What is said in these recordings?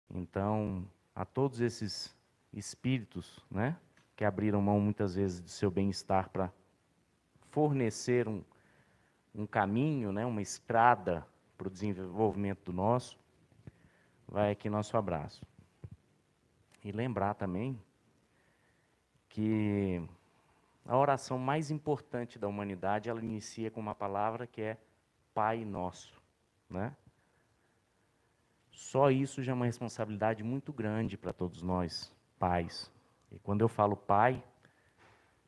Então, a todos esses espíritos, né, que abriram mão muitas vezes do seu bem-estar para fornecer um caminho, né, uma estrada para o desenvolvimento do nosso, vai aqui nosso abraço. E lembrar também que a oração mais importante da humanidade, ela inicia com uma palavra que é Pai Nosso, né? Só isso já é uma responsabilidade muito grande para todos nós, pais. E quando eu falo pai,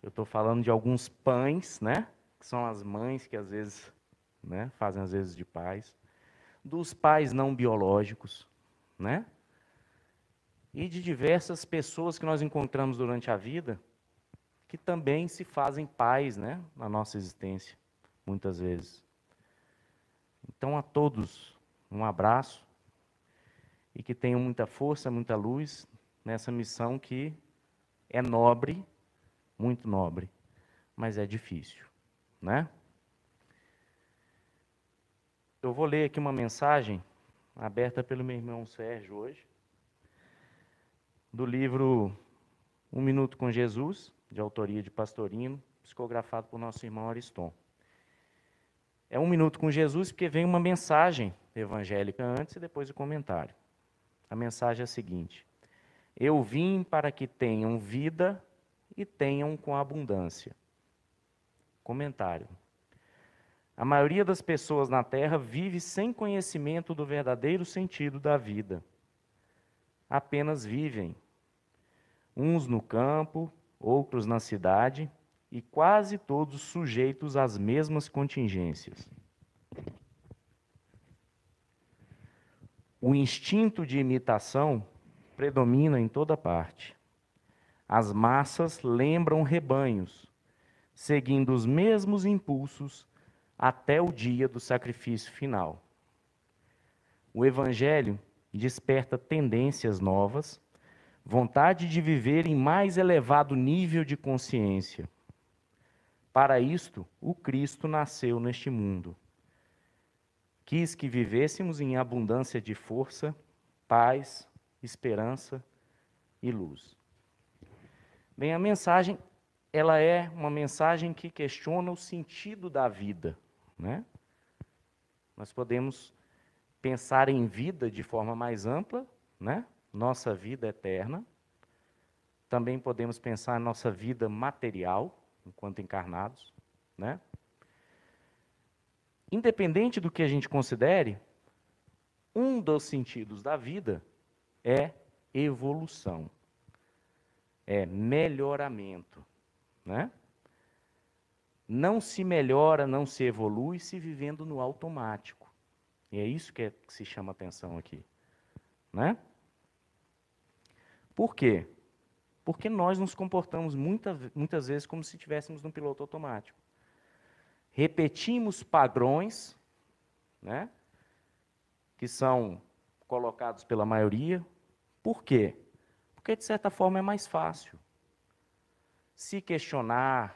eu estou falando de alguns pães, né? Que são as mães que às vezes, né, fazem às vezes de pais, dos pais não biológicos, né? E de diversas pessoas que nós encontramos durante a vida, que também se fazem pais, né, na nossa existência, muitas vezes. Então, a todos, um abraço e que tenham muita força, muita luz nessa missão que é nobre, muito nobre, mas é difícil, né? Eu vou ler aqui uma mensagem aberta pelo meu irmão Sérgio hoje, do livro Um Minuto com Jesus, de autoria de Pastorino, psicografado por nosso irmão Ariston. É Um Minuto com Jesus porque vem uma mensagem evangélica antes e depois o comentário. A mensagem é a seguinte: eu vim para que tenham vida e tenham com abundância. Comentário: a maioria das pessoas na Terra vive sem conhecimento do verdadeiro sentido da vida. Apenas vivem. Uns no campo, outros na cidade, e quase todos sujeitos às mesmas contingências. O instinto de imitação predomina em toda parte. As massas lembram rebanhos, seguindo os mesmos impulsos até o dia do sacrifício final. O Evangelho desperta tendências novas, vontade de viver em mais elevado nível de consciência. Para isto, o Cristo nasceu neste mundo. Quis que vivêssemos em abundância de força, paz, esperança e luz. Bem, a mensagem, ela é uma mensagem que questiona o sentido da vida, né? Nós podemos pensar em vida de forma mais ampla, né? Nossa vida eterna. Também podemos pensar em nossa vida material, enquanto encarnados, né? Independente do que a gente considere, um dos sentidos da vida é evolução, é melhoramento, né? Não se melhora, não se evolui se vivendo no automático. E é isso que se chama atenção aqui, né? Por quê? Porque nós nos comportamos muitas vezes como se estivéssemos no piloto automático. Repetimos padrões, né, que são colocados pela maioria. Por quê? Porque, de certa forma, é mais fácil. Se questionar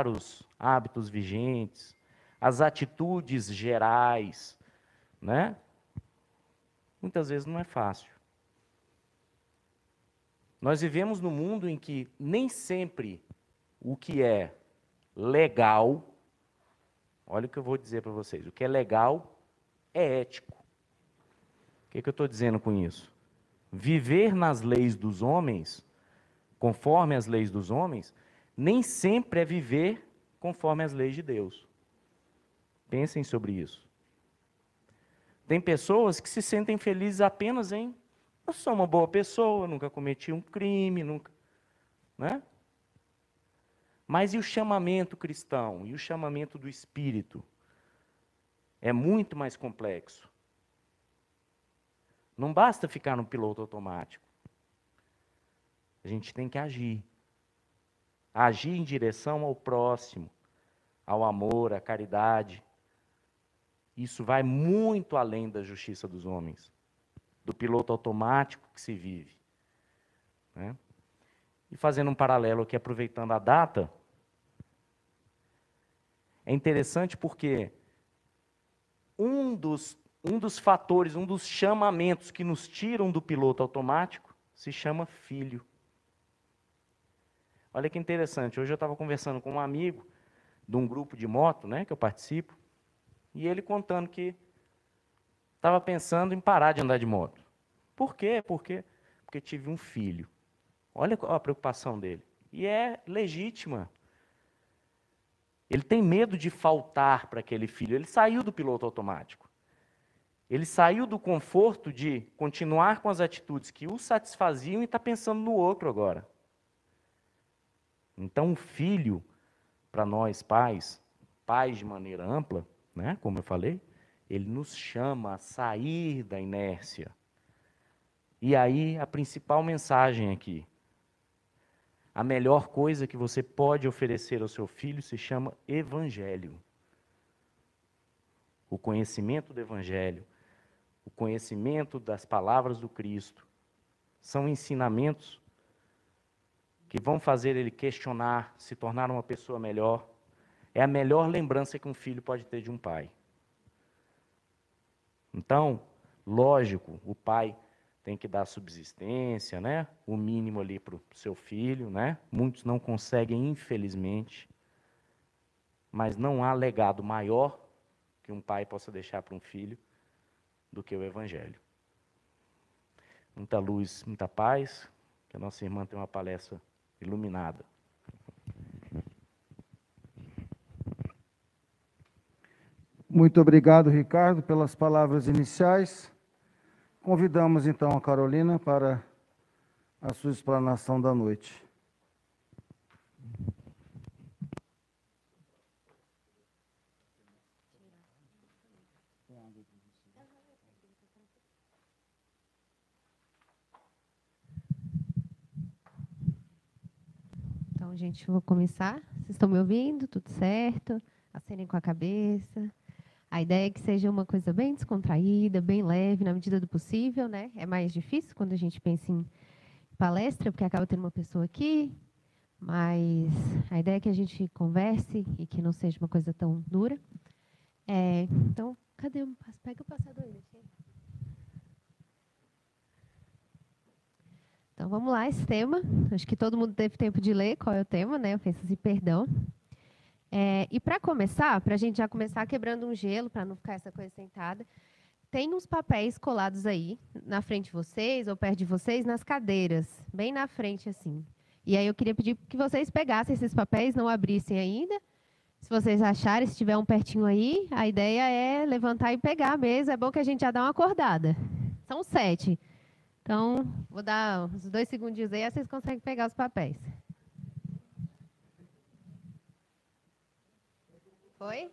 os hábitos vigentes, as atitudes gerais, né, muitas vezes não é fácil. Nós vivemos num mundo em que nem sempre o que é legal, olha o que eu vou dizer para vocês, o que é legal é ético. O que eu estou dizendo com isso? Viver nas leis dos homens, conforme as leis dos homens, nem sempre é viver conforme as leis de Deus. Pensem sobre isso. Tem pessoas que se sentem felizes apenas em eu sou uma boa pessoa, nunca cometi um crime, nunca, né? Mas e o chamamento cristão? E o chamamento do Espírito? É muito mais complexo. Não basta ficar no piloto automático. A gente tem que agir. Agir em direção ao próximo, ao amor, à caridade. Isso vai muito além da justiça dos homens, do piloto automático que se vive, né? E fazendo um paralelo aqui, aproveitando a data, é interessante porque um dos um dos fatores, um dos chamamentos que nos tiram do piloto automático se chama filho. Olha que interessante, hoje eu estava conversando com um amigo de um grupo de moto, né, que eu participo, e ele contando que estava pensando em parar de andar de moto. Por quê? Porque tive um filho. Olha a preocupação dele. E é legítima. Ele tem medo de faltar para aquele filho. Ele saiu do piloto automático. Ele saiu do conforto de continuar com as atitudes que o satisfaziam e está pensando no outro agora. Então, o filho, para nós pais de maneira ampla, né, como eu falei, ele nos chama a sair da inércia. E aí, a principal mensagem aqui. A melhor coisa que você pode oferecer ao seu filho se chama Evangelho. O conhecimento do Evangelho, o conhecimento das palavras do Cristo, são ensinamentos que vão fazer ele questionar, se tornar uma pessoa melhor. É a melhor lembrança que um filho pode ter de um pai. Então, lógico, o pai tem que dar subsistência, né? O mínimo ali para o seu filho, né? Muitos não conseguem, infelizmente, mas não há legado maior que um pai possa deixar para um filho do que o Evangelho. Muita luz, muita paz, que a nossa irmã tem uma palestra iluminada. Muito obrigado, Ricardo, pelas palavras iniciais. Convidamos, então, a Carolina para a sua explanação da noite. Então, gente, eu vou começar. Vocês estão me ouvindo? Tudo certo? Acenem com a cabeça. A ideia é que seja uma coisa bem descontraída, bem leve, na medida do possível, né? É mais difícil quando a gente pensa em palestra, porque acaba tendo uma pessoa aqui, mas a ideia é que a gente converse e que não seja uma coisa tão dura. Então, cadê? Pega o passador aí. Então, vamos lá, esse tema. Acho que todo mundo teve tempo de ler qual é o tema, né? Ofensas e perdão. E para começar, para a gente já começar quebrando um gelo, para não ficar essa coisa sentada, tem uns papéis colados aí, na frente de vocês, ou perto de vocês, nas cadeiras, bem na frente, assim. E aí eu queria pedir que vocês pegassem esses papéis, não abrissem ainda. Se vocês acharem, se tiver um pertinho aí, a ideia é levantar e pegar a mesa. É bom que a gente já dá uma acordada. São 7. Então, vou dar uns 2 segundinhos aí, vocês conseguem pegar os papéis. Foi?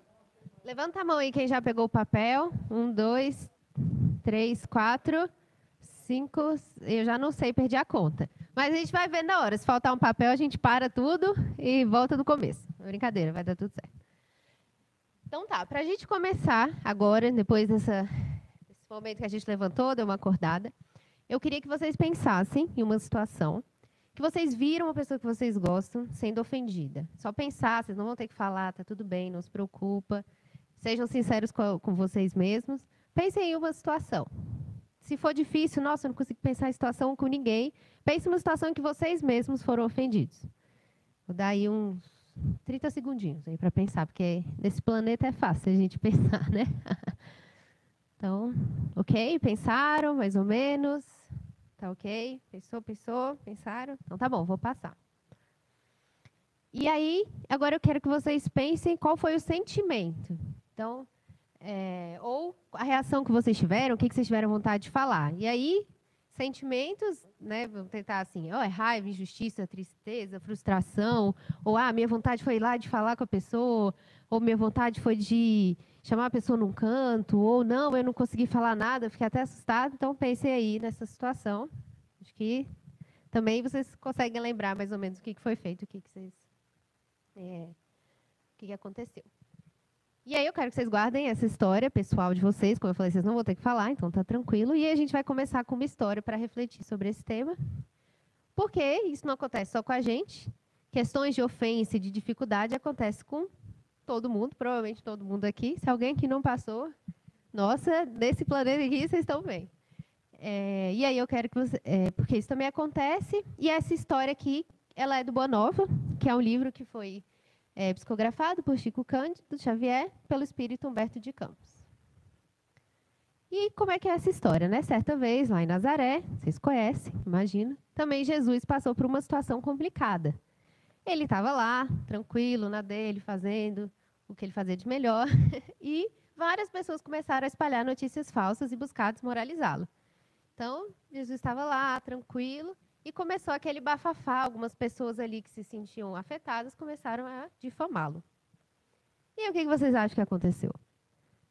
Levanta a mão aí quem já pegou o papel. 1, 2, 3, 4, 5. Eu já não sei, perdi a conta. Mas a gente vai ver na hora. Se faltar um papel, a gente para tudo e volta do começo. Brincadeira, vai dar tudo certo. Então tá, para a gente começar agora, depois desse momento que a gente levantou, deu uma acordada, eu queria que vocês pensassem em uma situação que vocês viram uma pessoa que vocês gostam sendo ofendida. Só pensar, vocês não vão ter que falar, tá tudo bem, não se preocupa. Sejam sinceros com vocês mesmos. Pensem em uma situação. Se for difícil, nossa, eu não consigo pensar em situação com ninguém, pense numa situação em que vocês mesmos foram ofendidos. Vou dar aí uns 30 segundinhos aí para pensar, porque nesse planeta é fácil a gente pensar, né? Então, ok? Pensaram, mais ou menos? Tá ok? Pensou? Pensaram? Então tá bom, vou passar. E aí, agora eu quero que vocês pensem qual foi o sentimento. Então, ou a reação que vocês tiveram, o que vocês tiveram vontade de falar. E aí, sentimentos, né, vamos tentar assim, é raiva, injustiça, tristeza, frustração, ou minha vontade foi ir lá de falar com a pessoa, ou minha vontade foi de chamar a pessoa num canto, ou não, eu não consegui falar nada, fiquei até assustada. Então, pensem aí nessa situação. Acho que também vocês conseguem lembrar mais ou menos o que foi feito, o que aconteceu. E aí eu quero que vocês guardem essa história pessoal de vocês. Como eu falei, vocês não vão ter que falar, então tá tranquilo. E aí a gente vai começar com uma história para refletir sobre esse tema. Porque isso não acontece só com a gente. Questões de ofensa e de dificuldade acontecem com todo mundo, provavelmente todo mundo aqui. Se alguém que não passou, Nossa, nesse planeta aqui vocês estão bem. E aí eu quero que você... porque isso também acontece. E essa história aqui, ela é do Boa Nova, que é um livro que foi psicografado por Chico Cândido Xavier, pelo espírito Humberto de Campos. E como é que é essa história, né? Certa vez, lá em Nazaré, vocês conhecem, imagina, também Jesus passou por uma situação complicada. Ele estava lá, tranquilo, na dele, fazendo o que ele fazia de melhor, e várias pessoas começaram a espalhar notícias falsas e buscar desmoralizá-lo. Então, Jesus estava lá, tranquilo, e começou aquele bafafá. Algumas pessoas ali que se sentiam afetadas começaram a difamá-lo. E aí, o que vocês acham que aconteceu?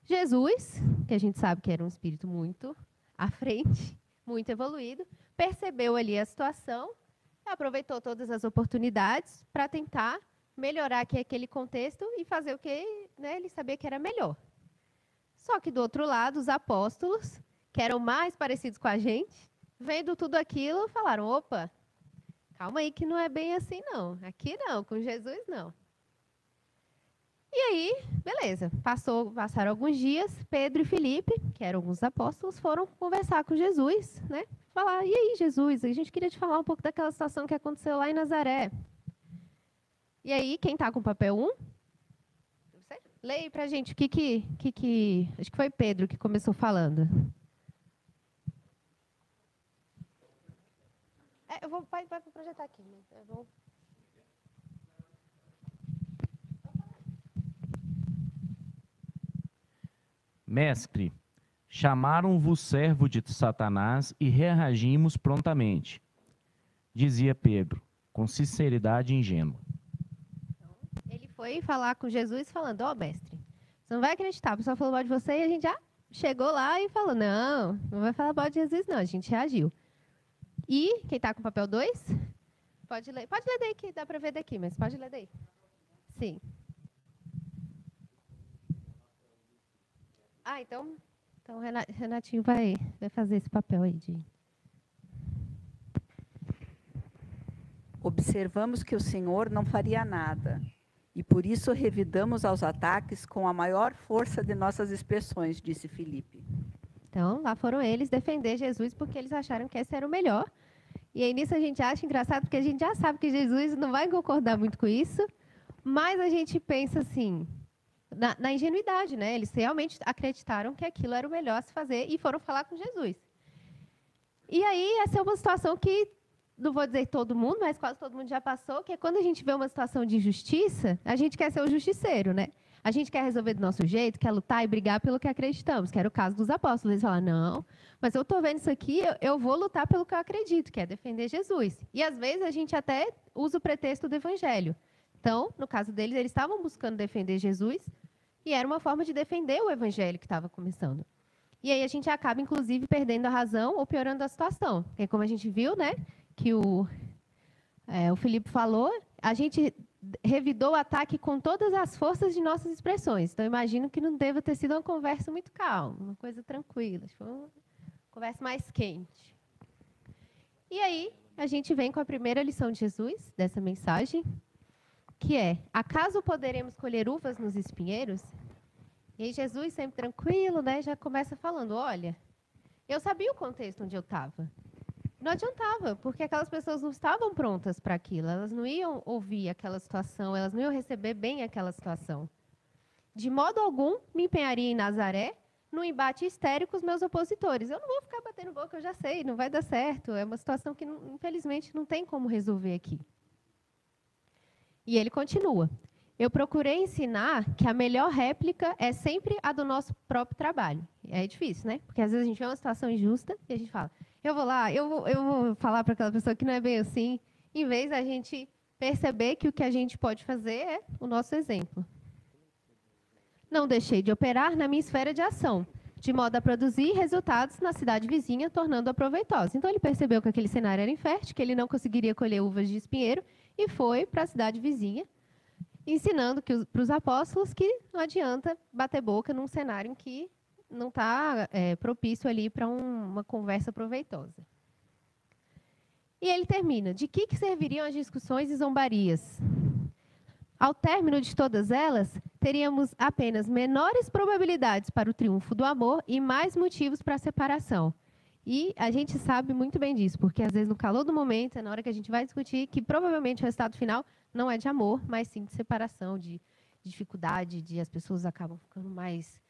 Jesus, que a gente sabe que era um espírito muito à frente, muito evoluído, percebeu ali a situação, aproveitou todas as oportunidades para tentar melhorar aquele contexto e fazer o que ele sabia que era melhor. Só que, do outro lado, os apóstolos, que eram mais parecidos com a gente, vendo tudo aquilo, falaram, opa, calma aí que não é bem assim não, aqui não, com Jesus não. E aí, beleza, passaram alguns dias, Pedro e Filipe, que eram alguns apóstolos, foram conversar com Jesus, né? Falar, e aí, Jesus, a gente queria te falar um pouco daquela situação que aconteceu lá em Nazaré. E aí, quem está com o papel 1? Leia para a gente o que... Acho que foi Pedro que começou falando. Vai projetar aqui. Né? Mestre, chamaram-vos servo de Satanás e reagimos prontamente. Dizia Pedro, com sinceridade ingênua. Ele foi falar com Jesus falando, mestre, você não vai acreditar, a pessoa falou mal de você e a gente já chegou lá e falou, não vai falar mal de Jesus não, a gente reagiu. E quem está com o papel 2? Pode ler daí, que dá para ver daqui, mas pode ler daí. Sim. Então Renatinho vai fazer esse papel aí de... Observamos que o Senhor não faria nada, e por isso revidamos aos ataques com a maior força de nossas expressões, disse Filipe. Então, lá foram eles defender Jesus porque eles acharam que esse era o melhor. E aí, nisso, a gente acha engraçado, porque a gente já sabe que Jesus não vai concordar muito com isso, mas a gente pensa assim, na ingenuidade, né? Eles realmente acreditaram que aquilo era o melhor a se fazer e foram falar com Jesus. E aí, essa é uma situação que, não vou dizer todo mundo, mas quase todo mundo já passou, que é quando a gente vê uma situação de injustiça, a gente quer ser o justiceiro, né? A gente quer resolver do nosso jeito, quer lutar e brigar pelo que acreditamos, que era o caso dos apóstolos. Eles falam, não, mas eu estou vendo isso aqui, eu vou lutar pelo que eu acredito, que é defender Jesus. E, às vezes, a gente até usa o pretexto do evangelho. Então, no caso deles, eles estavam buscando defender Jesus e era uma forma de defender o evangelho que estava começando. E aí a gente acaba, inclusive, perdendo a razão ou piorando a situação. Porque, como a gente viu, né, que o Filipe falou, a gente revidou o ataque com todas as forças de nossas expressões. Então, imagino que não deva ter sido uma conversa muito calma, uma coisa tranquila. Foi uma conversa mais quente. E aí, a gente vem com a primeira lição de Jesus, dessa mensagem, que é, acaso poderemos colher uvas nos espinheiros? E aí, Jesus, sempre tranquilo, né, já começa falando, olha, eu sabia o contexto onde eu estava. Não adiantava, porque aquelas pessoas não estavam prontas para aquilo, elas não iam ouvir aquela situação, elas não iam receber bem aquela situação. De modo algum, me empenharia em Nazaré, num embate estéril com os meus opositores. Eu não vou ficar batendo boca, eu já sei, não vai dar certo, é uma situação que, infelizmente, não tem como resolver aqui. E ele continua. Eu procurei ensinar que a melhor réplica é sempre a do nosso próprio trabalho. É difícil, né? Porque, às vezes, a gente vê uma situação injusta e a gente fala, eu vou lá, eu vou falar para aquela pessoa que não é bem assim, em vez da gente perceber que o que a gente pode fazer é o nosso exemplo. Não deixei de operar na minha esfera de ação, de modo a produzir resultados na cidade vizinha, tornando-a proveitosa. Então, ele percebeu que aquele cenário era infértil, que ele não conseguiria colher uvas de espinheiro, e foi para a cidade vizinha, ensinando para os apóstolos que não adianta bater boca num cenário em que não está propício ali para uma conversa proveitosa. E ele termina, de que serviriam as discussões e zombarias? Ao término de todas elas, teríamos apenas menores probabilidades para o triunfo do amor e mais motivos para a separação. E a gente sabe muito bem disso, porque às vezes no calor do momento, é na hora que a gente vai discutir, que provavelmente o resultado final não é de amor, mas sim de separação, de dificuldade, de as pessoas acabam ficando mais,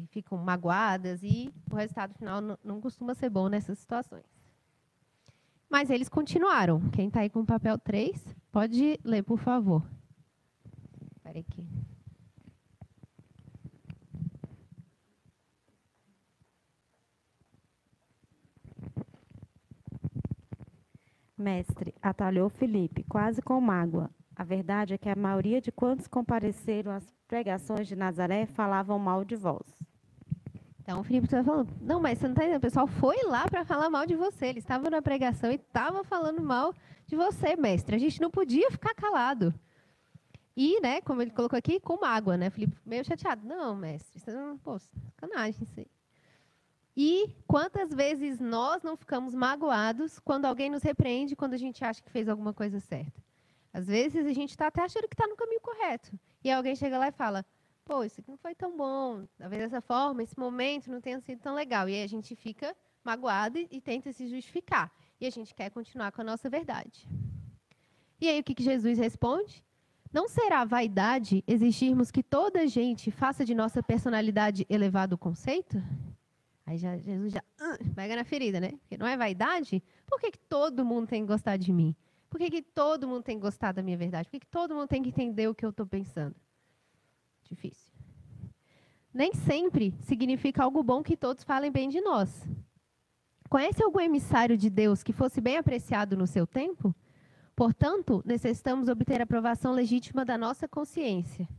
ficam magoadas, e o resultado final não costuma ser bom nessas situações. Mas eles continuaram. Quem está aí com o papel 3, pode ler, por favor. Espera aqui. Mestre, atalhou Filipe, quase com mágoa. A verdade é que a maioria de quantos compareceram às pregações de Nazaré falavam mal de vós. Então, o Filipe está falando, não, mas você não está entendendo, o pessoal foi lá para falar mal de você, eles estavam na pregação e estavam falando mal de você, mestre. A gente não podia ficar calado. E, né, como ele colocou aqui, com mágoa, né? Filipe meio chateado. Não, mestre, isso não, pô, sacanagem isso aí. E quantas vezes nós não ficamos magoados quando alguém nos repreende, quando a gente acha que fez alguma coisa certa? Às vezes a gente está até achando que está no caminho correto. E alguém chega lá e fala, pô, isso aqui não foi tão bom, talvez dessa forma, esse momento não tenha sido tão legal. E aí a gente fica magoado e tenta se justificar. E a gente quer continuar com a nossa verdade. E aí o que Jesus responde? Não será vaidade exigirmos que toda a gente faça de nossa personalidade elevado conceito? Aí Jesus já pega na ferida, né? Porque não é vaidade? Por que todo mundo tem que gostar de mim? Por que todo mundo tem que gostar da minha verdade? Por que todo mundo tem que entender o que eu estou pensando? Difícil. Nem sempre significa algo bom que todos falem bem de nós. Conhece algum emissário de Deus que fosse bem apreciado no seu tempo? Portanto, necessitamos obter a aprovação legítima da nossa consciência.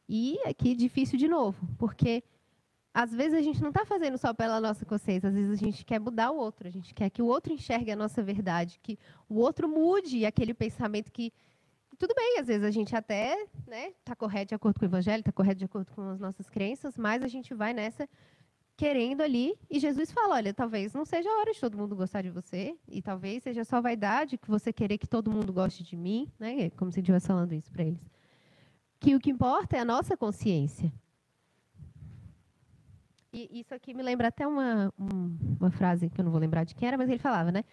E aqui, difícil de novo, porque às vezes a gente não está fazendo só pela nossa consciência, às vezes a gente quer mudar o outro, a gente quer que o outro enxergue a nossa verdade, que o outro mude aquele pensamento que, tudo bem, às vezes a gente até está correto de acordo com o evangelho, está correto de acordo com as nossas crenças, mas a gente vai nessa querendo ali, e Jesus fala, olha, talvez não seja a hora de todo mundo gostar de você, e talvez seja só vaidade que você querer que todo mundo goste de mim, né? Como se estivesse falando isso para eles. Que o que importa é a nossa consciência. E isso aqui me lembra até uma frase que eu não vou lembrar de quem era, mas ele falava, né?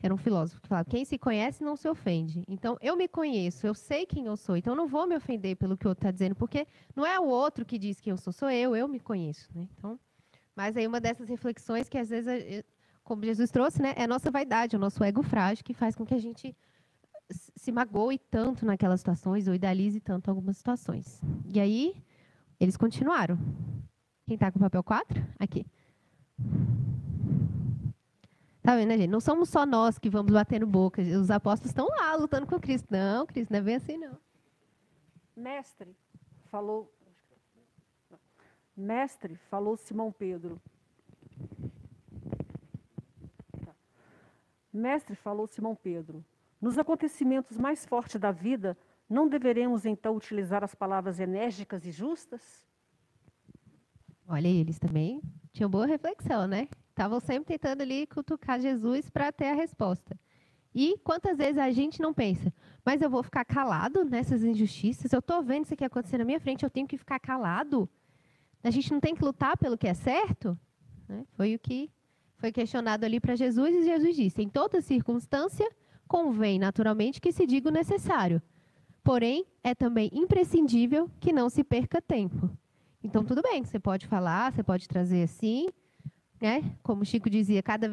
Era um filósofo que falava, quem se conhece não se ofende. Então, eu me conheço, eu sei quem eu sou, então eu não vou me ofender pelo que o outro está dizendo, porque não é o outro que diz quem eu sou eu me conheço, né? Então, mas aí uma dessas reflexões que às vezes, como Jesus trouxe, né, é a nossa vaidade, o nosso ego frágil, que faz com que a gente se magoe tanto naquelas situações, ou idealize tanto algumas situações. E aí, eles continuaram. Quem está com o papel 4? Aqui. Tá vendo, né, gente? Não somos só nós que vamos batendo boca. Os apóstolos estão lá lutando com Cristo. Não, Cristo, não é bem assim, não. Mestre, falou Simão Pedro. Mestre, falou Simão Pedro. Nos acontecimentos mais fortes da vida, não deveremos então utilizar as palavras enérgicas e justas? Olha, eles também tinham boa reflexão, né? Estavam sempre tentando ali cutucar Jesus para ter a resposta. E quantas vezes a gente não pensa, mas eu vou ficar calado nessas injustiças? Eu estou vendo isso aqui acontecer na minha frente, eu tenho que ficar calado? A gente não tem que lutar pelo que é certo? Né? Foi o que foi questionado ali para Jesus, e Jesus disse, em toda circunstância, convém naturalmente que se diga o necessário. Porém, é também imprescindível que não se perca tempo. Então, tudo bem, você pode falar, você pode trazer assim, né? Como o Chico dizia, cada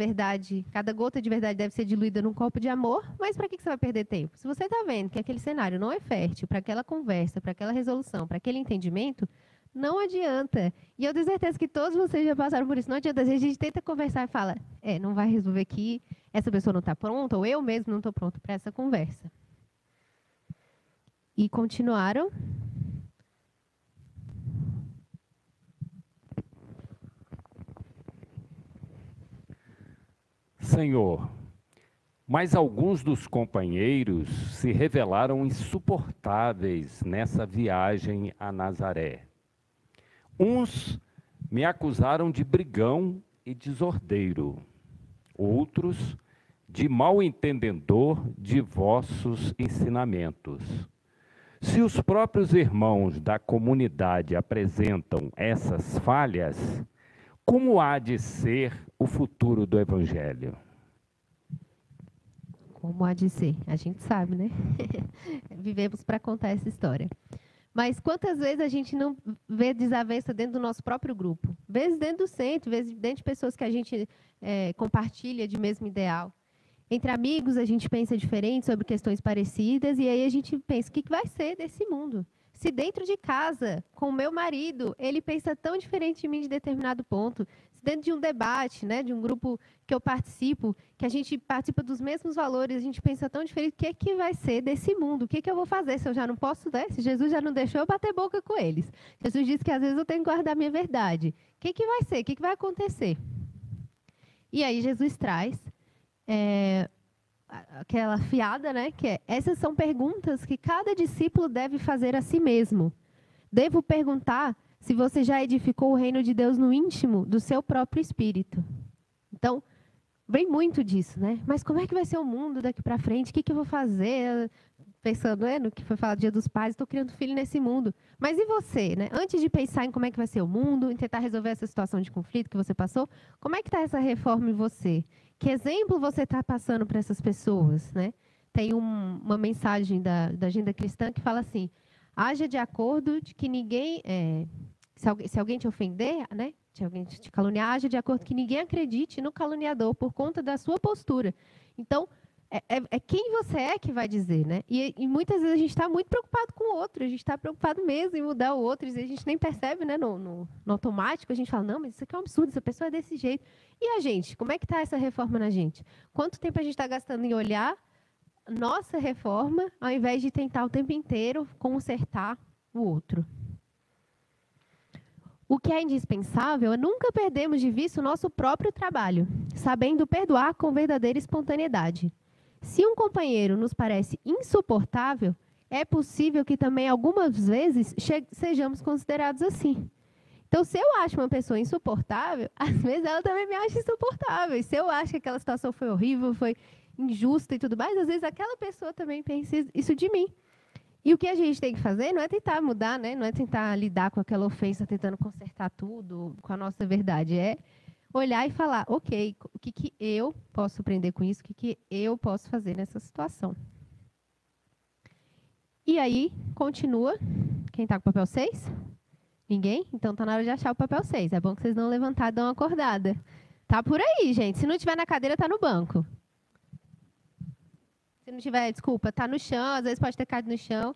gota de verdade deve ser diluída num copo de amor, mas para que você vai perder tempo? Se você está vendo que aquele cenário não é fértil para aquela conversa, para aquela resolução, para aquele entendimento, não adianta. E eu tenho certeza que todos vocês já passaram por isso. Não adianta, às vezes a gente tenta conversar e fala, não vai resolver aqui, essa pessoa não está pronta, ou eu mesmo não estou pronto para essa conversa. E continuaram. Senhor, mas alguns dos companheiros se revelaram insuportáveis nessa viagem a Nazaré. Uns me acusaram de brigão e desordeiro, outros de mal entendedor de vossos ensinamentos. Se os próprios irmãos da comunidade apresentam essas falhas, como há de ser o futuro do Evangelho? Como há de ser? A gente sabe, né? Vivemos para contar essa história. Mas quantas vezes a gente não vê desavença dentro do nosso próprio grupo? Vezes dentro do centro, vezes dentro de pessoas que a gente compartilha de mesmo ideal. Entre amigos, a gente pensa diferente sobre questões parecidas, e aí a gente pensa, o que vai ser desse mundo? Se dentro de casa, com o meu marido, ele pensa tão diferente de mim de determinado ponto, se dentro de um debate, né, de um grupo que eu participo, que a gente participa dos mesmos valores, a gente pensa tão diferente, o que vai ser desse mundo? O que eu vou fazer se eu já não posso, né? Se Jesus já não deixou eu bater boca com eles? Jesus disse que às vezes eu tenho que guardar minha verdade. O que vai ser? O que vai acontecer? E aí Jesus traz aquela fiada, né? Que essas são perguntas que cada discípulo deve fazer a si mesmo. Devo perguntar se você já edificou o reino de Deus no íntimo do seu próprio espírito. Então, vem muito disso, né? Mas como é que vai ser o mundo daqui para frente? O que eu vou fazer? Pensando no que foi falado Dia dos Pais, estou criando filho nesse mundo. Mas e você, né? Antes de pensar em como é que vai ser o mundo, em tentar resolver essa situação de conflito que você passou, como é que está essa reforma em você? Que exemplo você está passando para essas pessoas, né? Tem uma mensagem da Agenda Cristã que fala assim: haja de acordo de que ninguém, se alguém te ofender, né? Se alguém te caluniar, haja de acordo que ninguém acredite no caluniador por conta da sua postura. Então, é quem você é que vai dizer, né? E muitas vezes a gente está muito preocupado com o outro, a gente está preocupado mesmo em mudar o outro, e a gente nem percebe, né? No automático, a gente fala, não, mas isso aqui é um absurdo, essa pessoa é desse jeito. E a gente, como é que está essa reforma na gente? Quanto tempo a gente está gastando em olhar nossa reforma, ao invés de tentar o tempo inteiro consertar o outro? O que é indispensável é nunca perdermos de vista o nosso próprio trabalho, sabendo perdoar com verdadeira espontaneidade. Se um companheiro nos parece insuportável, é possível que também algumas vezes sejamos considerados assim. Então, se eu acho uma pessoa insuportável, às vezes ela também me acha insuportável. E se eu acho que aquela situação foi horrível, foi injusta e tudo mais, às vezes aquela pessoa também pensa isso de mim. E o que a gente tem que fazer não é tentar mudar, né? Não é tentar lidar com aquela ofensa, tentando consertar tudo com a nossa verdade. É olhar e falar, ok, o que eu posso aprender com isso? O que eu posso fazer nessa situação? E aí, continua. Quem está com o papel 6? Ninguém? Então está na hora de achar o papel 6. É bom que vocês não levantaram e dão uma acordada. Tá por aí, gente. Se não estiver na cadeira, está no banco. Se não tiver, desculpa, está no chão, às vezes pode ter caído no chão.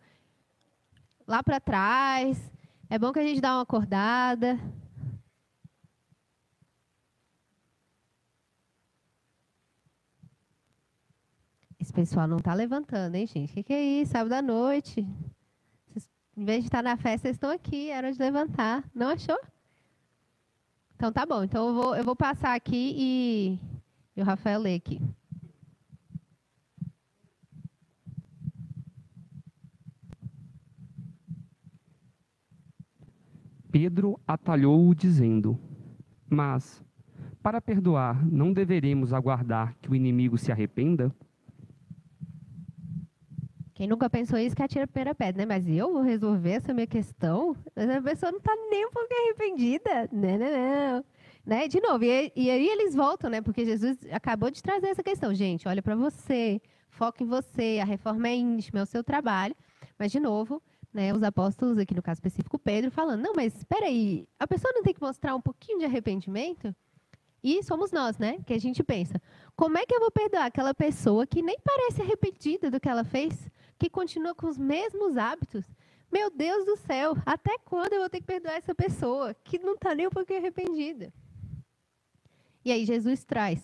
Lá para trás. É bom que a gente dá uma acordada. Esse pessoal não está levantando, hein, gente? O que é isso? Sábado à noite. Vocês, em vez de estar na festa, vocês estão aqui. Era de levantar. Não achou? Então, tá bom. Então, eu vou passar aqui e o Rafael lê aqui. Pedro atalhou-o dizendo: mas, para perdoar, não deveremos aguardar que o inimigo se arrependa? Quem nunca pensou isso, que atira a primeira pedra, né? Mas eu vou resolver essa minha questão? A pessoa não está nem um pouco arrependida. Não. Né? De novo, e aí eles voltam, né? Porque Jesus acabou de trazer essa questão. Gente, olha para você, foca em você, a reforma é íntima, é o seu trabalho. Mas, de novo, né, os apóstolos, aqui no caso específico, Pedro, falando, não, mas espera aí, a pessoa não tem que mostrar um pouquinho de arrependimento? E somos nós, né? Que a gente pensa, como é que eu vou perdoar aquela pessoa que nem parece arrependida do que ela fez, que continua com os mesmos hábitos? Meu Deus do céu, até quando eu vou ter que perdoar essa pessoa que não está nem um pouquinho arrependida? E aí Jesus traz,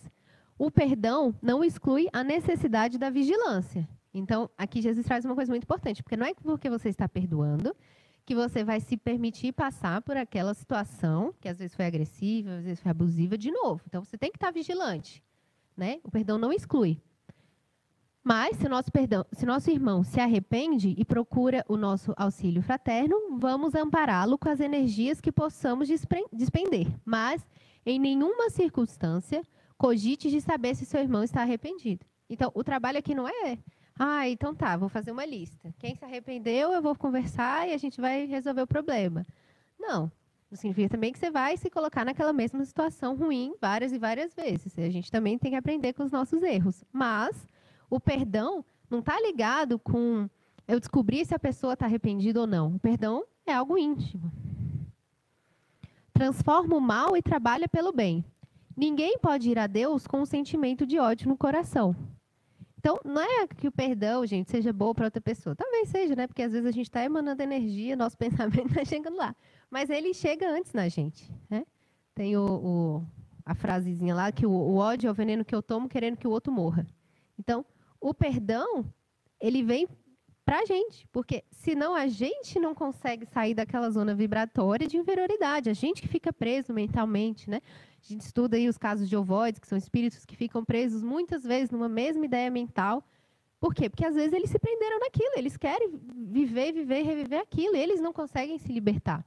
o perdão não exclui a necessidade da vigilância. Então, aqui Jesus traz uma coisa muito importante, porque não é porque você está perdoando que você vai se permitir passar por aquela situação, que às vezes foi agressiva, às vezes foi abusiva, de novo. Então, você tem que estar vigilante, né? O perdão não exclui. Mas, se nosso irmão se arrepende e procura o nosso auxílio fraterno, vamos ampará-lo com as energias que possamos despender. Mas, em nenhuma circunstância, cogite de saber se seu irmão está arrependido. Então, o trabalho aqui não é Ah, então tá, vou fazer uma lista. Quem se arrependeu, eu vou conversar e a gente vai resolver o problema. Não. Não significa também que você vai se colocar naquela mesma situação ruim várias e várias vezes. A gente também tem que aprender com os nossos erros. Mas o perdão não está ligado com eu descobrir se a pessoa está arrependida ou não. O perdão é algo íntimo. Transforma o mal e trabalha pelo bem. Ninguém pode ir a Deus com um sentimento de ódio no coração. Então, não é que o perdão, gente, seja bom para outra pessoa. Talvez seja, né? Porque às vezes a gente está emanando energia, nosso pensamento está chegando lá. Mas ele chega antes na gente, né? Tem a frasezinha lá que o ódio é o veneno que eu tomo querendo que o outro morra. Então, o perdão, ele vem para a gente. Porque senão a gente não consegue sair daquela zona vibratória de inferioridade. A gente que fica preso mentalmente, né? A gente estuda aí os casos de ovoides, que são espíritos que ficam presos muitas vezes numa mesma ideia mental. Por quê? Porque às vezes eles se prenderam naquilo, eles querem viver, reviver aquilo, e eles não conseguem se libertar.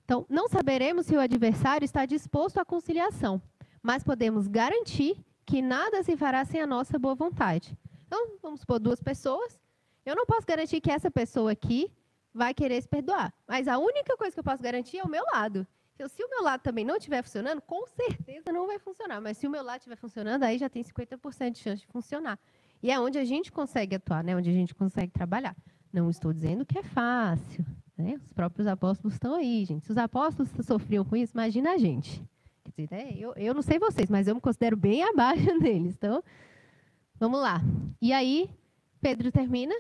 Então, não saberemos se o adversário está disposto à conciliação, mas podemos garantir que nada se fará sem a nossa boa vontade. Então, vamos supor 2 pessoas, eu não posso garantir que essa pessoa aqui vai querer se perdoar, mas a única coisa que eu posso garantir é o meu lado. Então, se o meu lado também não estiver funcionando, com certeza não vai funcionar. Mas se o meu lado estiver funcionando, aí já tem 50% de chance de funcionar. E é onde a gente consegue atuar, né? Onde a gente consegue trabalhar. Não estou dizendo que é fácil, né? Os próprios apóstolos estão aí, gente. Se os apóstolos sofriam com isso, imagina a gente. Quer dizer, né? Eu não sei vocês, mas eu me considero bem abaixo deles. Então, vamos lá. E aí, Pedro termina.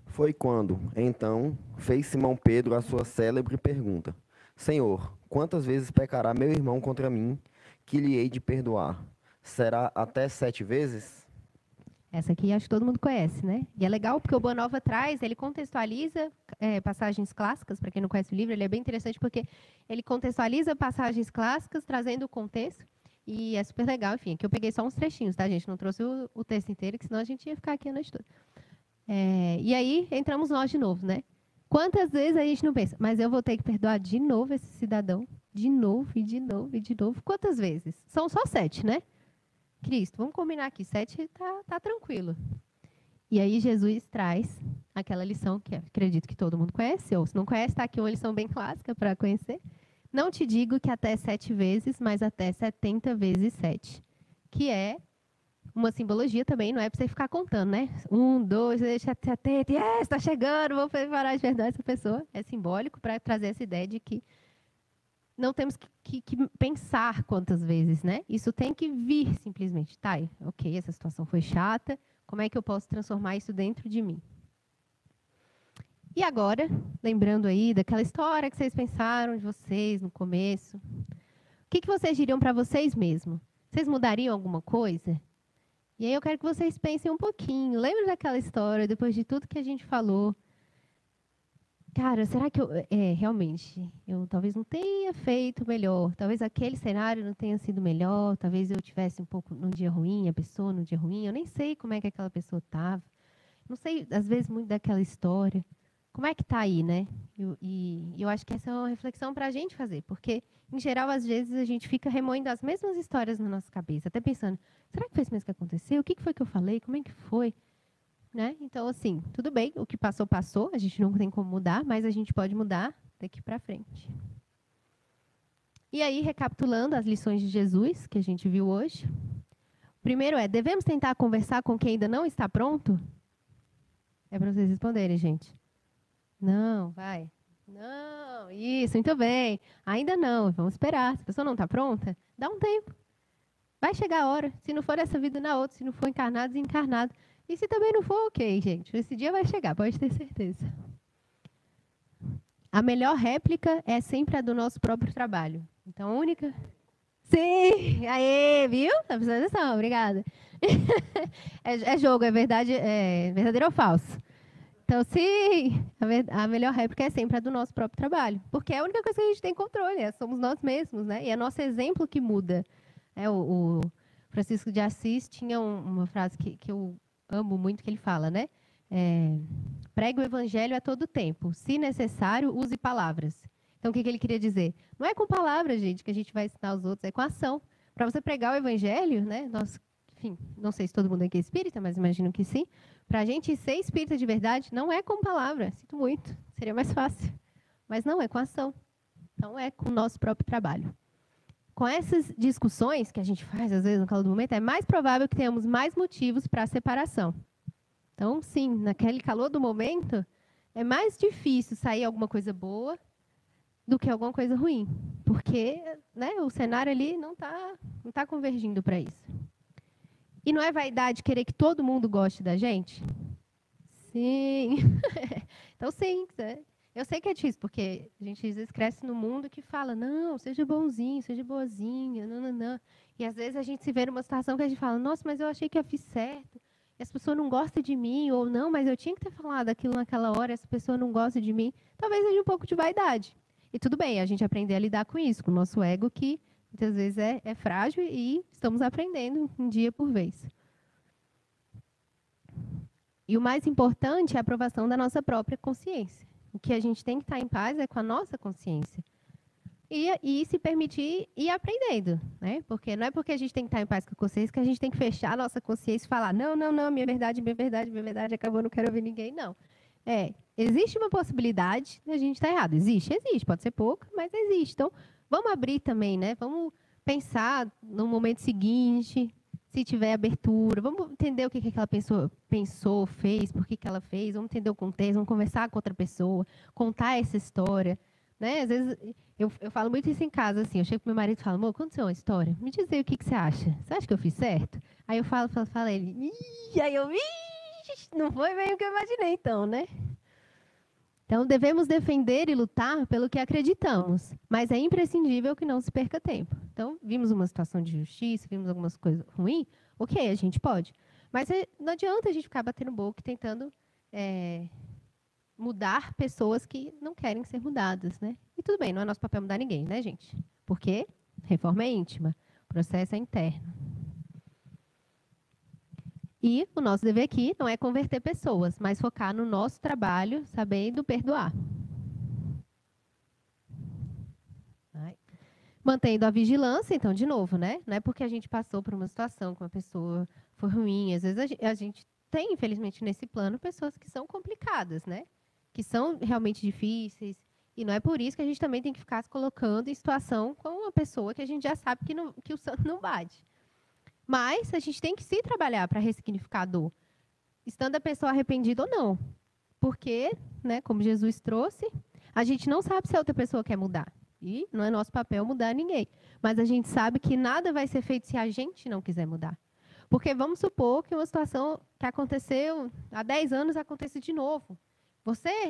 Foi quando, então, fez Simão Pedro a sua célebre pergunta: Senhor, quantas vezes pecará meu irmão contra mim, que lhe hei de perdoar? Será até 7 vezes? Essa aqui acho que todo mundo conhece, né? E é legal porque o Boa Nova traz, ele contextualiza passagens clássicas. Para quem não conhece o livro, ele é bem interessante porque ele contextualiza passagens clássicas, trazendo o contexto. E é super legal, enfim, aqui eu peguei só uns trechinhos, tá, gente? Não trouxe o texto inteiro, que senão a gente ia ficar aqui a noite toda. E aí, entramos nós de novo, né? Quantas vezes a gente não pensa, mas eu vou ter que perdoar de novo esse cidadão? De novo, e de novo, e de novo. Quantas vezes? São só 7, né? Cristo, vamos combinar aqui, 7 tá tranquilo. E aí Jesus traz aquela lição que acredito que todo mundo conhece, ou se não conhece, está aqui uma lição bem clássica para conhecer. Não te digo que até 7 vezes, mas até 70 vezes 7. Que é uma simbologia também, não é para você ficar contando, né? 1, 2, 3, 70, está chegando, vou parar de perdoar essa pessoa. É simbólico para trazer essa ideia de que não temos que pensar quantas vezes, né? Isso tem que vir simplesmente. Tá, ok, essa situação foi chata, como é que eu posso transformar isso dentro de mim? E agora, lembrando aí daquela história que vocês pensaram de vocês no começo, o que vocês diriam para vocês mesmos? Vocês mudariam alguma coisa? E aí eu quero que vocês pensem um pouquinho. Lembra daquela história, depois de tudo que a gente falou? Cara, será que realmente, eu talvez não tenha feito melhor, talvez aquele cenário não tenha sido melhor, talvez eu tivesse um pouco num dia ruim, a pessoa num dia ruim, eu nem sei como é que aquela pessoa estava, não sei, às vezes, muito daquela história. Como é que está aí, né? E eu acho que essa é uma reflexão para a gente fazer, porque, em geral, às vezes, a gente fica remoendo as mesmas histórias na nossa cabeça, até pensando, será que foi isso mesmo que aconteceu? O que foi que eu falei? Como é que foi? Né? Então, assim, tudo bem, o que passou, passou, a gente não tem como mudar, mas a gente pode mudar daqui para frente. E aí, recapitulando as lições de Jesus, que a gente viu hoje. Primeiro devemos tentar conversar com quem ainda não está pronto? É para vocês responderem, gente. Não, vai. Não, isso, muito bem. Ainda não, vamos esperar. Se a pessoa não está pronta, dá um tempo. Vai chegar a hora. Se não for essa vida, na outra. Se não for encarnado, desencarnado. E se também não for, ok, gente. Esse dia vai chegar, pode ter certeza. A melhor réplica é sempre a do nosso próprio trabalho. Então, a única... Sim! Aê, viu? Tá prestando atenção, obrigada. É jogo, é verdade, é verdadeiro ou falso? Então, sim, a melhor réplica é sempre a do nosso próprio trabalho. Porque é a única coisa que a gente tem controle, somos nós mesmos, né? E é nosso exemplo que muda. O Francisco de Assis tinha uma frase que eu amo muito, que ele fala, né? pregue o evangelho a todo tempo. Se necessário, use palavras. Então, o que ele queria dizer? Não é com palavras, gente, que a gente vai ensinar os outros, é com ação. Para você pregar o evangelho, né? Nós, enfim, não sei se todo mundo aqui é espírita, mas imagino que sim. Para a gente ser espírita de verdade, não é com palavras. Sinto muito, seria mais fácil. Mas não, é com ação. Então, é com o nosso próprio trabalho. Com essas discussões que a gente faz, às vezes, no calor do momento, é mais provável que tenhamos mais motivos para a separação. Então, sim, naquele calor do momento, é mais difícil sair alguma coisa boa do que alguma coisa ruim. Porque, né, o cenário ali não tá convergindo para isso. E não é vaidade querer que todo mundo goste da gente? Sim. Então, sim. Eu sei que é difícil, porque a gente às vezes cresce num mundo que fala, não, seja bonzinho, seja boazinha, não. E às vezes a gente se vê numa situação que a gente fala, nossa, mas eu achei que eu fiz certo. E as pessoas não gostam de mim, ou não, mas eu tinha que ter falado aquilo naquela hora, essa pessoa não gosta de mim. Talvez seja um pouco de vaidade. E tudo bem, a gente aprender a lidar com isso, com o nosso ego, que muitas vezes é frágil e estamos aprendendo um dia por vez. E o mais importante é a aprovação da nossa própria consciência. O que a gente tem que estar em paz é com a nossa consciência. E se permitir ir aprendendo, né? Porque não é porque a gente tem que estar em paz com a consciência que a gente tem que fechar a nossa consciência e falar, não, minha verdade, acabou, não quero ouvir ninguém, não. Existe uma possibilidade de a gente estar errado. Existe, pode ser pouca, mas existe. Então, vamos abrir também, né? Vamos pensar no momento seguinte, se tiver abertura, vamos entender o que aquela pessoa pensou, fez, por que ela fez, vamos entender o contexto, vamos conversar com outra pessoa, contar essa história. Né? Às vezes, eu falo muito isso em casa, assim, eu chego pro meu marido e falo, amor, conta uma história, me diz aí o que você acha. Você acha que eu fiz certo? Aí eu falo ele, aí eu, não foi bem o que eu imaginei, então, né? Então, devemos defender e lutar pelo que acreditamos, mas é imprescindível que não se perca tempo. Então, vimos uma situação de justiça, vimos algumas coisas ruins, ok, a gente pode. Mas não adianta a gente ficar batendo boca e tentando mudar pessoas que não querem ser mudadas, né? E tudo bem, não é nosso papel mudar ninguém, né, gente? Porque reforma é íntima, o processo é interno. E o nosso dever aqui não é converter pessoas, mas focar no nosso trabalho, sabendo perdoar. Mantendo a vigilância, então, de novo, né? Não é porque a gente passou por uma situação que uma pessoa foi ruim. Às vezes a gente tem, infelizmente, nesse plano, pessoas que são complicadas, né? Que são realmente difíceis. E não é por isso que a gente também tem que ficar se colocando em situação com uma pessoa que a gente já sabe que o santo não bate. Mas a gente tem que se trabalhar para ressignificar a dor, estando a pessoa arrependida ou não. Porque, né, como Jesus trouxe, a gente não sabe se a outra pessoa quer mudar. E não é nosso papel mudar ninguém. Mas a gente sabe que nada vai ser feito se a gente não quiser mudar. Porque vamos supor que uma situação que aconteceu há 10 anos aconteça de novo.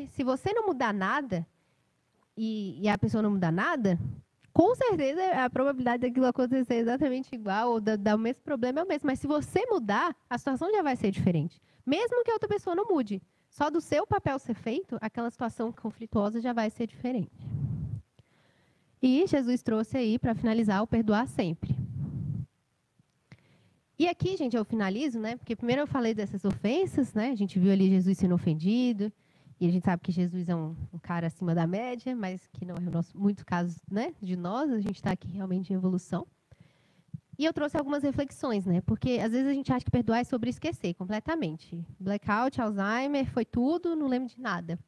Se você não mudar nada, e a pessoa não mudar nada, com certeza a probabilidade daquilo acontecer exatamente igual, ou dar o mesmo problema é o mesmo. Mas se você mudar, a situação já vai ser diferente. Mesmo que a outra pessoa não mude. Só do seu papel ser feito, aquela situação conflituosa já vai ser diferente. E Jesus trouxe aí, para finalizar, o perdoar sempre. E aqui, gente, eu finalizo, né? Porque primeiro eu falei dessas ofensas, né? A gente viu ali Jesus sendo ofendido. E a gente sabe que Jesus é um cara acima da média, mas que não é o nosso, muito caso, né, de nós. A gente está aqui realmente em evolução. E eu trouxe algumas reflexões, né? Porque às vezes a gente acha que perdoar é sobre esquecer completamente. Blackout, Alzheimer, foi tudo, não lembro de nada.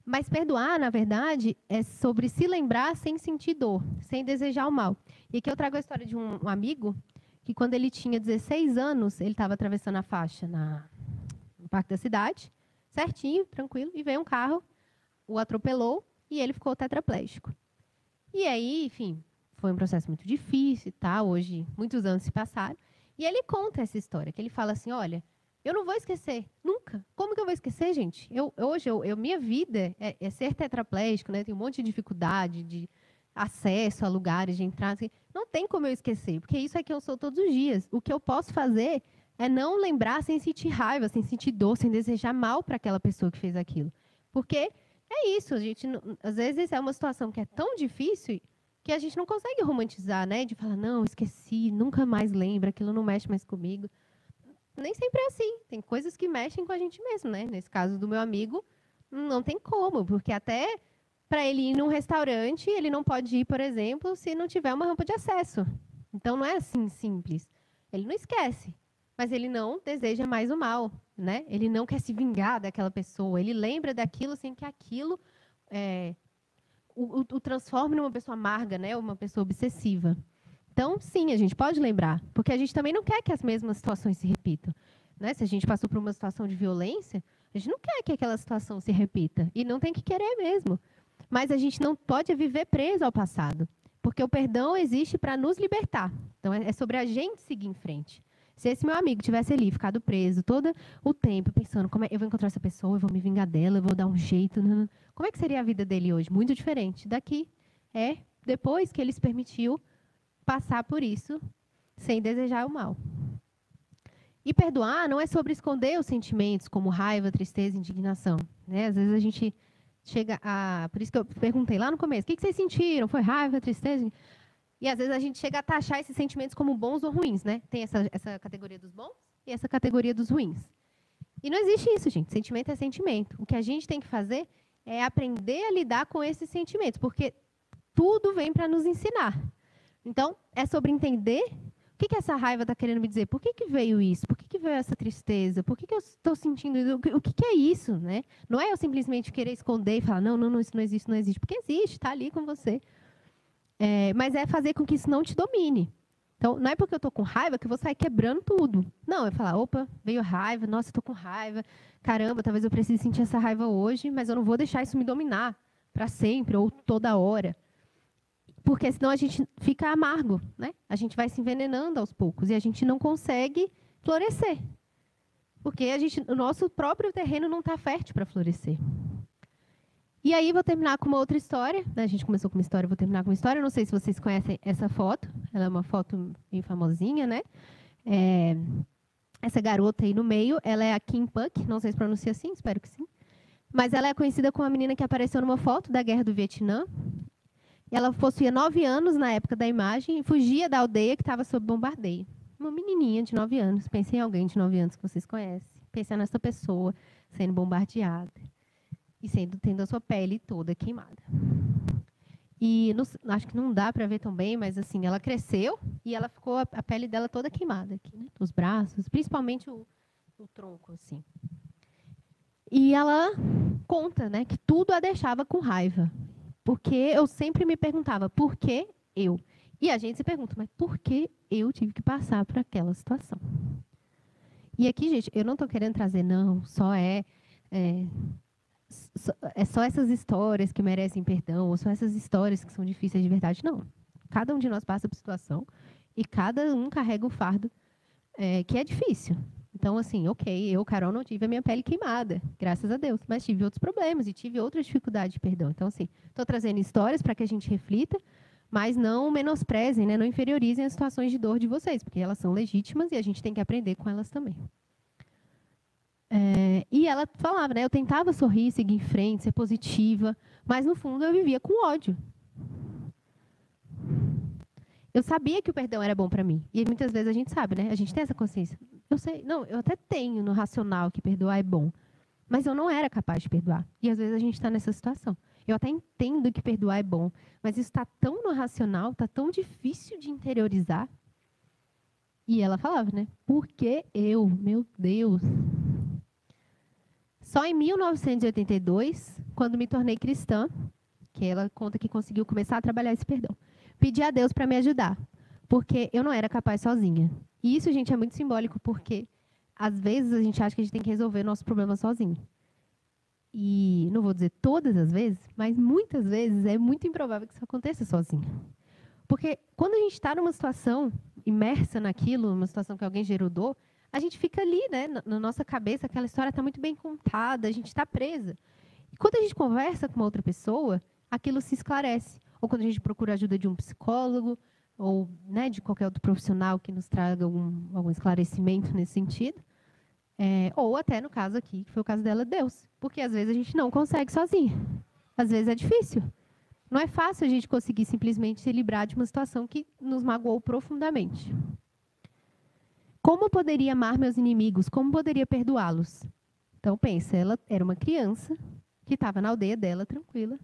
Mas perdoar, na verdade, é sobre se lembrar sem sentir dor, sem desejar o mal. E aqui eu trago a história de um amigo que, quando ele tinha 16 anos, ele estava atravessando a faixa no Parque da Cidade, certinho, tranquilo, e veio um carro, o atropelou e ele ficou tetraplégico. E aí, enfim, foi um processo muito difícil, tá? Hoje, muitos anos se passaram. E ele conta essa história, que ele fala assim, olha, eu não vou esquecer, nunca. Como que eu vou esquecer, gente? Hoje, minha vida é ser tetraplégico, né? Tem um monte de dificuldade de acesso a lugares, de entrar. Assim. Não tem como eu esquecer, porque isso é que eu sou todos os dias. O que eu posso fazer é não lembrar sem sentir raiva, sem sentir dor, sem desejar mal para aquela pessoa que fez aquilo. Porque é isso, a gente, às vezes é uma situação que é tão difícil que a gente não consegue romantizar, né? De falar, não, esqueci, nunca mais lembro, aquilo não mexe mais comigo. nem sempre é assim. Tem coisas que mexem com a gente mesmo, né? Nesse caso do meu amigo, não tem como, porque até para ele ir num restaurante, ele não pode ir, por exemplo, se não tiver uma rampa de acesso. Então, não é assim simples. Ele não esquece, mas ele não deseja mais o mal, né? Ele não quer se vingar daquela pessoa. Ele lembra daquilo sem que aquilo o transforme numa pessoa amarga, né? Uma pessoa obsessiva. Então, sim, a gente pode lembrar, porque a gente também não quer que as mesmas situações se repitam, né? Se a gente passou por uma situação de violência, a gente não quer que aquela situação se repita, e não tem que querer mesmo. Mas a gente não pode viver preso ao passado, porque o perdão existe para nos libertar. Então, é sobre a gente seguir em frente. Se esse meu amigo tivesse ali, ficado preso todo o tempo, pensando, como eu vou encontrar essa pessoa, eu vou me vingar dela, eu vou dar um jeito, como é que seria a vida dele hoje? Muito diferente daqui. Depois que ele se permitiu passar por isso, sem desejar o mal. E perdoar não é sobre esconder os sentimentos, como raiva, tristeza, indignação, né? Às vezes a gente chega a... Por isso que eu perguntei lá no começo, o que vocês sentiram? Foi raiva, tristeza? E às vezes a gente chega a taxar esses sentimentos como bons ou ruins, né? Tem essa categoria dos bons e essa categoria dos ruins. E não existe isso, gente. Sentimento é sentimento. O que a gente tem que fazer é aprender a lidar com esses sentimentos, porque tudo vem para nos ensinar. Então, é sobre entender o que essa raiva está querendo me dizer. Por que veio isso? Por que veio essa tristeza? Por que eu estou sentindo isso? O que é isso, né? Não é eu simplesmente querer esconder e falar, não, isso não existe, não existe. Porque existe, está ali com você. Mas é fazer com que isso não te domine. Então, não é porque eu estou com raiva que eu vou sair quebrando tudo. Não, é falar, opa, veio raiva, nossa, eu estou com raiva. Caramba, talvez eu precise sentir essa raiva hoje, mas eu não vou deixar isso me dominar para sempre ou toda hora. Porque senão a gente fica amargo, né? A gente vai se envenenando aos poucos e a gente não consegue florescer. Porque o nosso próprio terreno não está fértil para florescer. E aí vou terminar com uma outra história, né? A gente começou com uma história, vou terminar com uma história. Não sei se vocês conhecem essa foto. Ela é uma foto bem famosinha, né? Essa garota aí no meio, ela é a Kim Puck, não sei se pronuncia assim, espero que sim. Mas ela é conhecida como a menina que apareceu numa foto da Guerra do Vietnã. E ela possuía 9 anos na época da imagem e fugia da aldeia que estava sob bombardeio. Uma menininha de 9 anos. Pensem em alguém de 9 anos que vocês conhecem. Pensem nessa pessoa sendo bombardeada e tendo a sua pele toda queimada. E acho que não dá para ver tão bem, mas assim, ela cresceu e ela ficou a pele dela toda queimada aqui, né? Os braços, principalmente o tronco, assim. E ela conta, né, que tudo a deixava com raiva. Porque eu sempre me perguntava, por que eu? E a gente se pergunta, mas por que eu tive que passar por aquela situação? E aqui, gente, eu não estou querendo trazer, não, só essas histórias que merecem perdão, ou só essas histórias que são difíceis de verdade, não. Cada um de nós passa por situação e cada um carrega um fardo que é difícil. Então, assim, ok, eu, Carol, não tive a minha pele queimada, graças a Deus, mas tive outros problemas e tive outras dificuldades de perdão. Então, assim, estou trazendo histórias para que a gente reflita, mas não menosprezem, né, não inferiorizem as situações de dor de vocês, porque elas são legítimas e a gente tem que aprender com elas também. E ela falava, né, eu tentava sorrir, seguir em frente, ser positiva, mas, no fundo, eu vivia com ódio. Eu sabia que o perdão era bom para mim. E muitas vezes a gente sabe, né? A gente tem essa consciência. Eu sei, não, eu até tenho no racional que perdoar é bom. Mas eu não era capaz de perdoar. E às vezes a gente está nessa situação. Eu até entendo que perdoar é bom, mas isso está tão no racional, está tão difícil de interiorizar. E ela falava, né? Por que eu? Meu Deus. Só em 1982, quando me tornei cristã, que ela conta que conseguiu começar a trabalhar esse perdão, pedi a Deus para me ajudar, porque eu não era capaz sozinha. E isso, gente, é muito simbólico, porque às vezes a gente acha que a gente tem que resolver o nosso problema sozinho. E não vou dizer todas as vezes, mas muitas vezes é muito improvável que isso aconteça sozinho. Porque quando a gente está numa situação imersa naquilo, numa situação que alguém gerou dor, a gente fica ali, né, na nossa cabeça, aquela história está muito bem contada, a gente está presa. E quando a gente conversa com uma outra pessoa, aquilo se esclarece. Ou quando a gente procura a ajuda de um psicólogo, ou, né, de qualquer outro profissional que nos traga algum esclarecimento nesse sentido. Ou até, no caso aqui, que foi o caso dela, Deus. Porque, às vezes, a gente não consegue sozinha. Às vezes é difícil. Não é fácil a gente conseguir simplesmente se livrar de uma situação que nos magoou profundamente. Como poderia amar meus inimigos? Como poderia perdoá-los? Então, pensa, ela era uma criança que estava na aldeia dela, tranquila.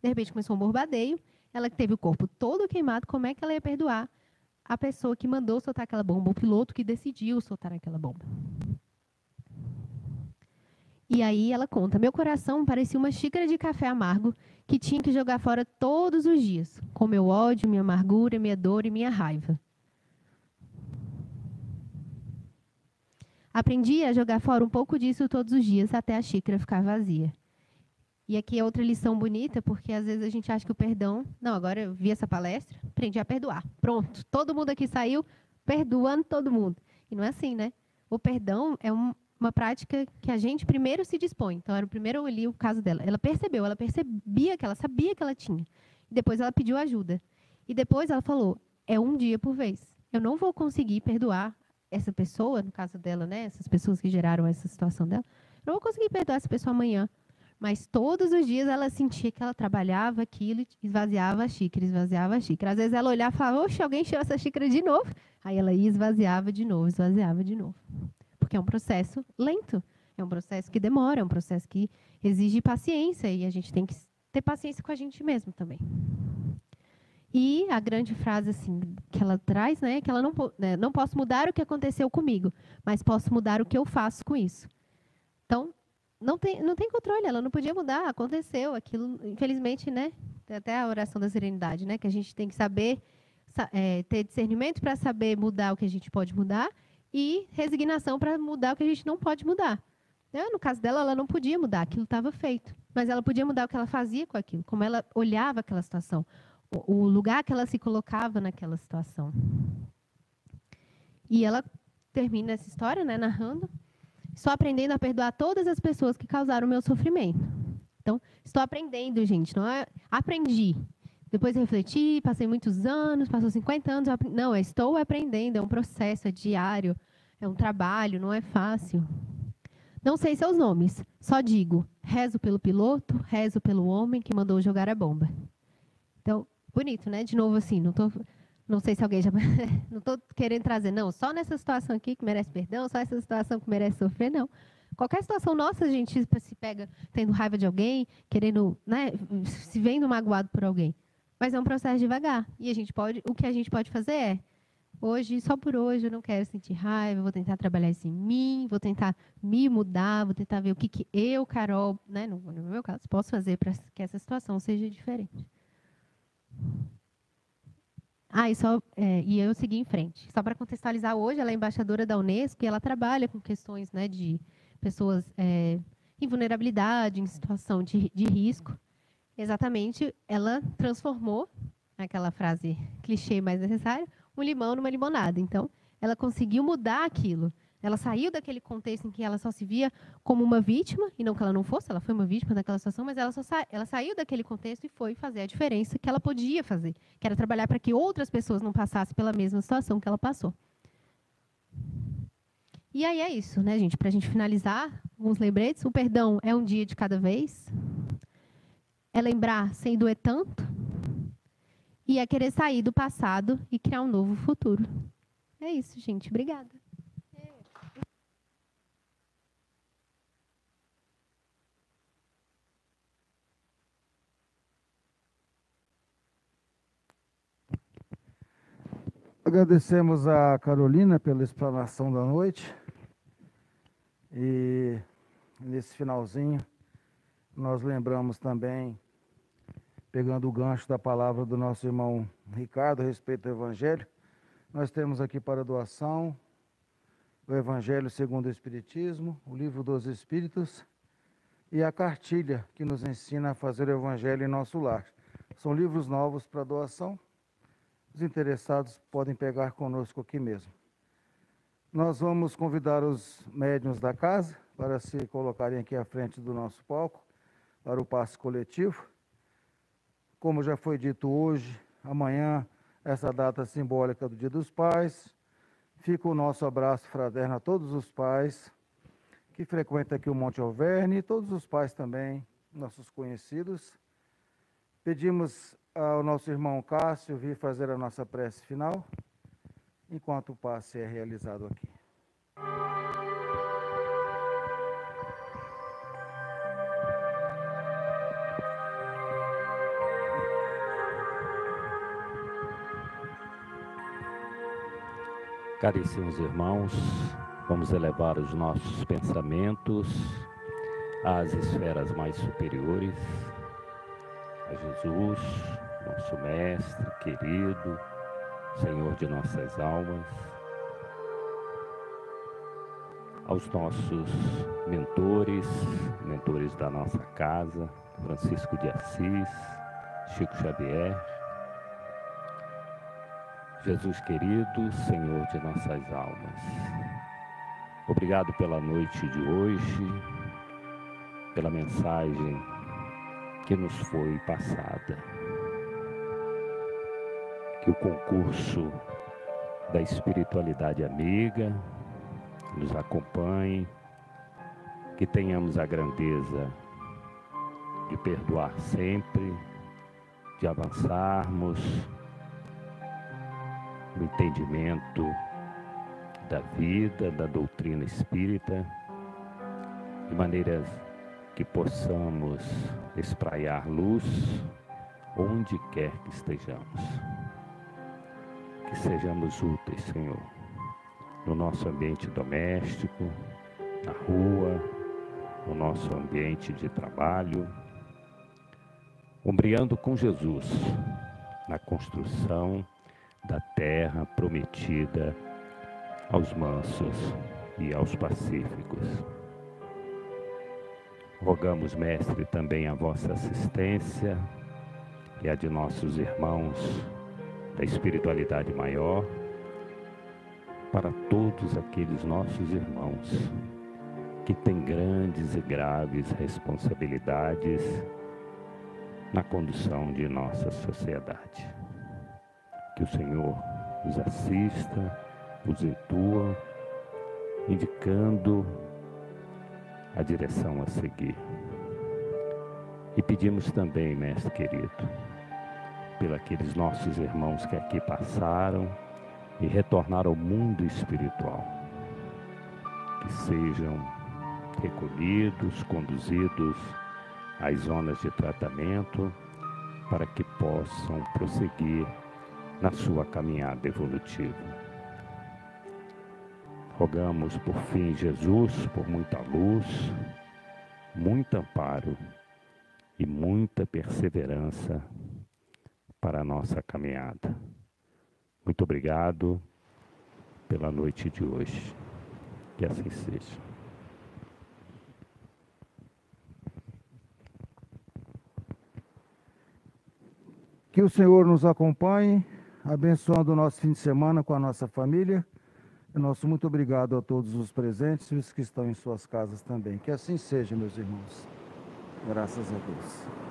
De repente, começou um bombardeio. Ela que teve o corpo todo queimado, como é que ela ia perdoar a pessoa que mandou soltar aquela bomba, o piloto que decidiu soltar aquela bomba? E aí ela conta, meu coração parecia uma xícara de café amargo que tinha que jogar fora todos os dias, com meu ódio, minha amargura, minha dor e minha raiva. Aprendi a jogar fora um pouco disso todos os dias, até a xícara ficar vazia. E aqui é outra lição bonita, porque às vezes a gente acha que o perdão... Não, agora eu vi essa palestra, aprendi a perdoar. Pronto, todo mundo aqui saiu perdoando todo mundo. E não é assim, né? O perdão é uma prática que a gente primeiro se dispõe. Então, era o primeiro ali o caso dela. Ela percebia que ela sabia que ela tinha. E depois ela pediu ajuda. E depois ela falou, é um dia por vez. Eu não vou conseguir perdoar essa pessoa, no caso dela, né? Essas pessoas que geraram essa situação dela. Eu não vou conseguir perdoar essa pessoa amanhã. Mas todos os dias ela sentia que ela trabalhava aquilo e esvaziava a xícara, esvaziava a xícara. Às vezes ela olhava e falava, oxe, alguém encheu essa xícara de novo. Aí ela ia, esvaziava de novo, esvaziava de novo. Porque é um processo lento, é um processo que demora, é um processo que exige paciência. E a gente tem que ter paciência com a gente mesmo também. E a grande frase assim, que ela traz, né, que ela não posso mudar o que aconteceu comigo, mas posso mudar o que eu faço com isso. Então, não tem controle, ela não podia mudar, aconteceu aquilo, infelizmente, né? Tem até a oração da serenidade, né? Que a gente tem que saber, ter discernimento para saber mudar o que a gente pode mudar e resignação para mudar o que a gente não pode mudar. No caso dela, ela não podia mudar, aquilo estava feito. Mas ela podia mudar o que ela fazia com aquilo, como ela olhava aquela situação, o lugar que ela se colocava naquela situação. E ela termina essa história, né, narrando. Estou aprendendo a perdoar todas as pessoas que causaram o meu sofrimento. Então, estou aprendendo, gente. Não é aprendi. Depois refleti, passei muitos anos, passou 50 anos. Não, estou aprendendo. É um processo, é diário, é um trabalho, não é fácil. Não sei seus nomes, só digo, rezo pelo piloto, rezo pelo homem que mandou jogar a bomba. Então, bonito, né? De novo, assim, não sei se alguém já... Não estou querendo trazer, não, só nessa situação aqui que merece perdão, só essa situação que merece sofrer, não. Qualquer situação nossa, a gente se pega tendo raiva de alguém, querendo, né, se vendo magoado por alguém. Mas é um processo devagar. E o que a gente pode fazer é, hoje, só por hoje, eu não quero sentir raiva, vou tentar trabalhar isso em mim, vou tentar me mudar, vou tentar ver o que eu, Carol, né, no meu caso, posso fazer para que essa situação seja diferente. E eu segui em frente. Só para contextualizar, hoje ela é embaixadora da Unesco e ela trabalha com questões, né, de pessoas em vulnerabilidade, em situação de risco. Exatamente, ela transformou, aquela frase clichê mais necessária, um limão numa limonada. Então, ela conseguiu mudar aquilo. Ela saiu daquele contexto em que ela só se via como uma vítima, e não que ela não fosse, ela foi uma vítima daquela situação, mas ela saiu daquele contexto e foi fazer a diferença que ela podia fazer, que era trabalhar para que outras pessoas não passassem pela mesma situação que ela passou. E aí é isso, né, gente? Para a gente finalizar, alguns lembretes. O perdão é um dia de cada vez. É lembrar sem doer tanto. E é querer sair do passado e criar um novo futuro. É isso, gente. Obrigada. Agradecemos a Carolina pela explanação da noite. E nesse finalzinho, nós lembramos também, pegando o gancho da palavra do nosso irmão Ricardo a respeito do Evangelho, nós temos aqui para doação o Evangelho segundo o Espiritismo, o Livro dos Espíritos e a cartilha que nos ensina a fazer o Evangelho em nosso lar. São livros novos para doação. Os interessados podem pegar conosco aqui mesmo. Nós vamos convidar os médiuns da casa para se colocarem aqui à frente do nosso palco para o passe coletivo. Como já foi dito hoje, amanhã, essa data simbólica do Dia dos Pais, fica o nosso abraço fraterno a todos os pais que frequentam aqui o Monte Alverne e todos os pais também, nossos conhecidos. Pedimos ao nosso irmão Cássio vir fazer a nossa prece final, enquanto o passe é realizado aqui. Caríssimos irmãos, vamos elevar os nossos pensamentos às esferas mais superiores, a Jesus, nosso Mestre querido, Senhor de nossas almas, aos nossos mentores da nossa casa, Francisco de Assis, Chico Xavier, Jesus querido, Senhor de nossas almas. Obrigado pela noite de hoje, pela mensagem que nos foi passada. Que o concurso da espiritualidade amiga nos acompanhe, que tenhamos a grandeza de perdoar sempre, de avançarmos no entendimento da vida, da doutrina espírita, de maneiras que possamos espraiar luz onde quer que estejamos. Que sejamos úteis, Senhor, no nosso ambiente doméstico, na rua, no nosso ambiente de trabalho, ombreando com Jesus na construção da terra prometida aos mansos e aos pacíficos. Rogamos, Mestre, também a vossa assistência e a de nossos irmãos da espiritualidade maior, para todos aqueles nossos irmãos que têm grandes e graves responsabilidades na condução de nossa sociedade. Que o Senhor os assista, os intua, indicando a direção a seguir. E pedimos também, Mestre querido, pelos aqueles nossos irmãos que aqui passaram e retornaram ao mundo espiritual, que sejam recolhidos, conduzidos às zonas de tratamento, para que possam prosseguir na sua caminhada evolutiva. Rogamos por fim, Jesus, por muita luz, muito amparo e muita perseverança para a nossa caminhada. Muito obrigado pela noite de hoje. Que assim seja. Que o Senhor nos acompanhe, abençoando o nosso fim de semana com a nossa família. E nosso muito obrigado a todos os presentes e os que estão em suas casas também. Que assim seja, meus irmãos. Graças a Deus.